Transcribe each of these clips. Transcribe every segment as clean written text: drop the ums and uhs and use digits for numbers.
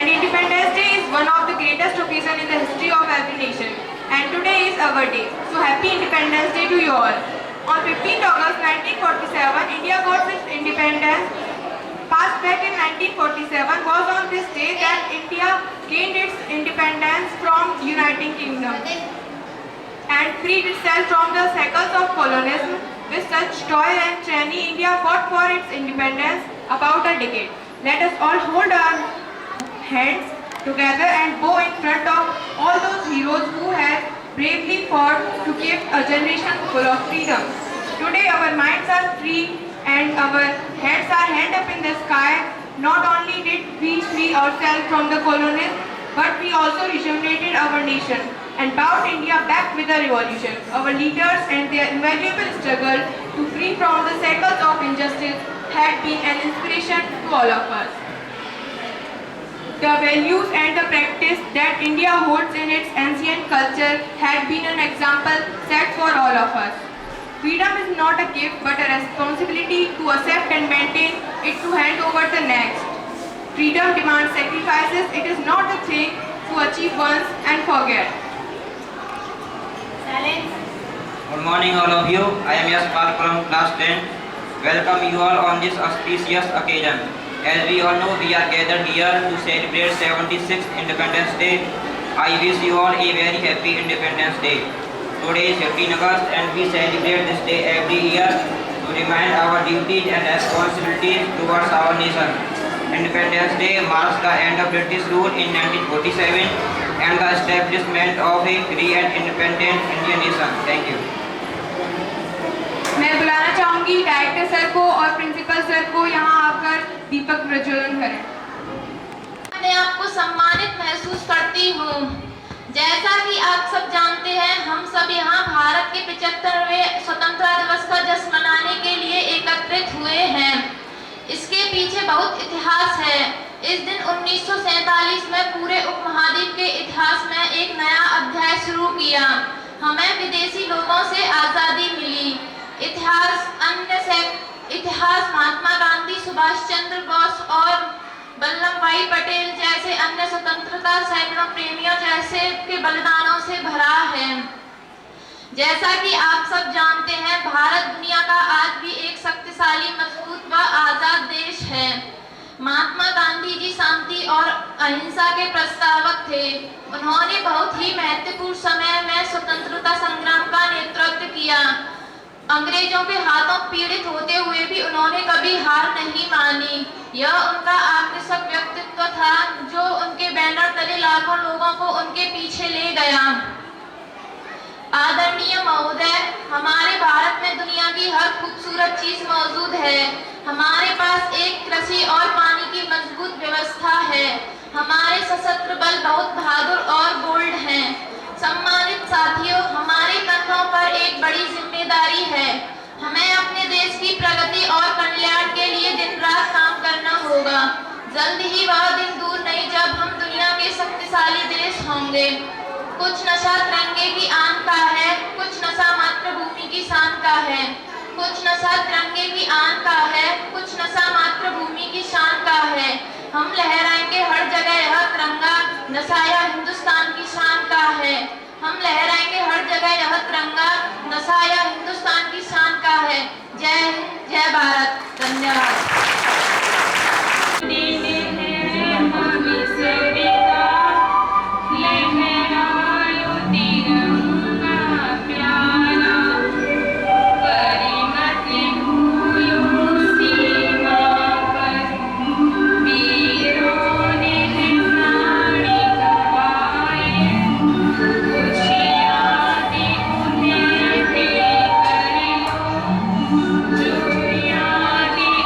And Independence Day is one of the greatest occasions in the history of every nation. And today is our day. So happy Independence Day to you all. On 15th August 1947, India got its independence. Passed back in 1947 was on this day that India gained its independence from United Kingdom and freed itself from the shackles of colonialism. With such toil and training, India fought for its independence about a decade. Let us all hold our hands together and bow in front of all those heroes who have bravely fought to keep a generation full of freedom. Today our minds are free and our heads are held up in the sky. Not only did we free ourselves from the colonists, but we also rejuvenated our nation and brought India back with a revolution. Our leaders and their invaluable struggle to free from the shackles of injustice had been an inspiration to all of us. The values and the practice that India holds in its ancient culture had been an example set for all of us. Freedom is not a gift but a responsibility to accept and maintain it, to hand over the next. Freedom demands sacrifices. It is not a thing to achieve once and forget. Good morning all of you. I am Yaspal from class 10. Welcome you all on this auspicious occasion. As we all know, we are gathered here to celebrate 76th Independence Day. I wish you all a very happy Independence Day. Today is 15 August and we celebrate this day every year to remind our duties and responsibilities towards our nation. Independence Day marks the end of British rule in 1947 and the establishment of a free and independent Indian nation. Thank you. मैं बुलाना चाहूंगी director sir को और principal sir को यहाँ आकर दीपक प्रज्वलन करें। मैं आपको सम्मानित महसूस करती हूँ। जैसा कि आप सब जानते हैं, हम सब यहाँ भारत के 75वें स्वतंत्रता दिवस का जश्न मनाने के लिए एकत्रित हुए हैं। इसके पीछे बहुत इतिहास है। इस दिन 1947 में पूरे उपमहाद्वीप के इतिहास में एक नया अध्याय शुरू किया। हमें विदेशी लोगों से आज़ादी मिली। इतिहास महात्मा गांधी, सुभाष चंद्र बोस और वल्लभ भाई पटेल जैसे अन्य स्वतंत्रता सैनिकों प्रेमियों जैसे के बलिदानों से भरा है। जैसा कि आप सब जानते हैं, भारत दुनिया का आज भी एक शक्तिशाली, मजबूत व आजाद देश है। महात्मा गांधी जी शांति और अहिंसा के प्रस्तावक थे। उन्होंने बहुत ही महत्वपूर्ण समय में स्वतंत्रता संग्राम का नेतृत्व किया। अंग्रेजों के हाथों पीड़ित होते हुए भी उन्होंने कभी हार नहीं मानी। यह उनका आकर्षक व्यक्तित्व था जो उनके बैनर तले लाखों लोगों को उनके पीछे ले गया। आदरणीय महोदय, हमारे भारत में दुनिया की हर खूबसूरत चीज मौजूद है। हमारे पास एक कृषि और पानी की मजबूत व्यवस्था है। हमारे सशस्त्र बल बहुत बहादुर और बोल्ड हैं। सम्मानित साथियों, हमारे कंधों पर एक बड़ी जिम्मेदारी है। हमें अपने देश की प्रगति और कल्याण के लिए दिन रात काम करना होगा। जल्द ही वह दिन दूर नहीं जब हम दुनिया के शक्तिशाली देश होंगे। कुछ नशा तिरंगे की आन का है, कुछ नशा मातृभूमि की शान का है। कुछ नशा तिरंगे की आन का है, कुछ नशा मातृभूमि की शान का है। हम लहराएंगे हर जगह यह तिरंगा, नशा यह हिंदुस्तान की शान का है। हम लहराएंगे हर जगह यह तिरंगा, नशा यह हिंदुस्तान की शान का है। जय हिंद, जय भारत। धन्यवाद। जो यादें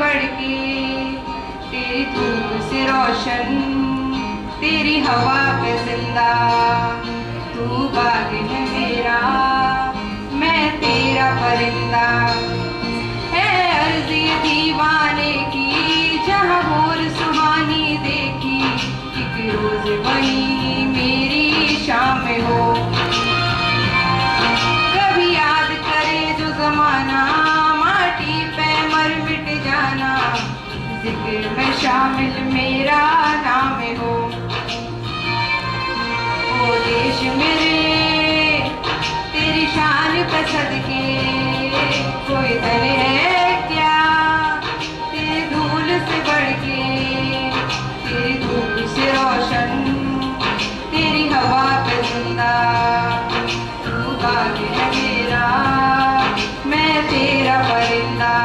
बढ़ के, तेरी धूप से रोशन, तेरी हवा पे जिंदा। तू बाग है मेरा, मैं तेरा परिंदा। है अर्ज़ी दीवाने की, जहाँ भोर सुहानी देखी, एक रोज बनी मेरी शाम हो। कभी याद करे जो जमाना, माटी पे मर मिट जाना, जिक्र में शामिल मेरा नाम हो। ओ देश मेरे, तेरी शान पे सदके, कोई धन है क्या तेरी धूल से बढ़ के, तेरी धूप से रोशन, तेरी हवा पे जिंदा। तू बाग है मेरा, मैं तेरा परिंदा।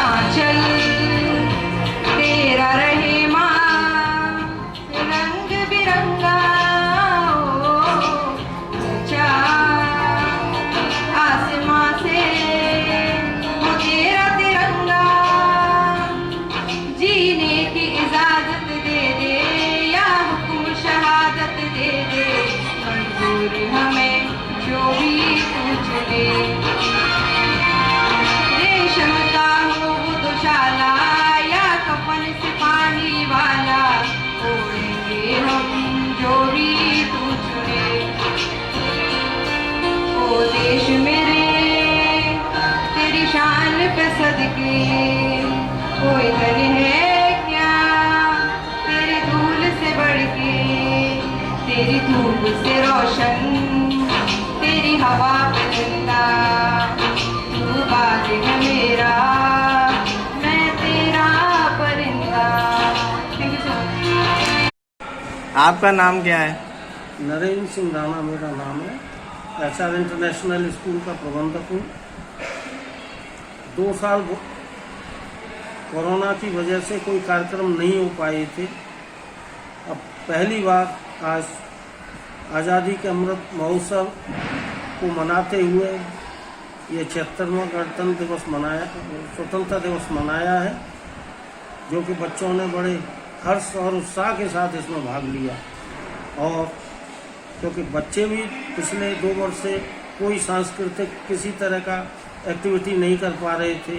आंचल तेरा रहे माँ, रंग बिरंगा ऊंचा, आसमां से वो तेरा तिरंगा। जीने की इजाजत दे दे, या हुक्म शहादत दे दे, मंजूर हमें जो भी तू चुने। रेशम का हो वो दुशाला, या कफन सिपाही वाला, ओढ़ेंगे हम जो भी तू चुने। ओ देश मेरे, तेरी शान पे सदके, कोई धन है क्या तेरी धूल से बढ़ के, तेरी धूप से रोशन, तेरी हवा पे जिंदा। तू बाग है मेरा, मैं तेरा परिंदा। Thank you so much. आपका नाम क्या है? नरेंद्र सिंह राणा मेरा नाम है। एचआर इंटरनेशनल स्कूल का प्रबंधक हूँ। 2 साल कोरोना की वजह से कोई कार्यक्रम नहीं हो पाए थे। अब पहली बार आज आज़ादी के अमृत महोत्सव को मनाते हुए ये 76वां गणतंत्र दिवस मनाया, स्वतंत्रता दिवस मनाया है, जो कि बच्चों ने बड़े हर्ष और उत्साह के साथ इसमें भाग लिया। और क्योंकि बच्चे भी पिछले 2 वर्ष से कोई सांस्कृतिक किसी तरह का एक्टिविटी नहीं कर पा रहे थे,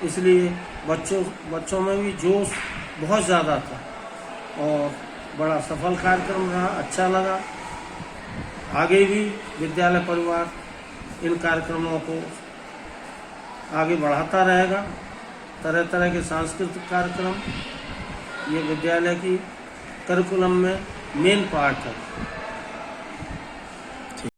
इसलिए बच्चों में भी जोश बहुत ज़्यादा था और बड़ा सफल कार्यक्रम रहा, अच्छा लगा। आगे भी विद्यालय परिवार इन कार्यक्रमों को आगे बढ़ाता रहेगा। तरह तरह के सांस्कृतिक कार्यक्रम ये विद्यालय की करिकुलम में मेन पार्ट है।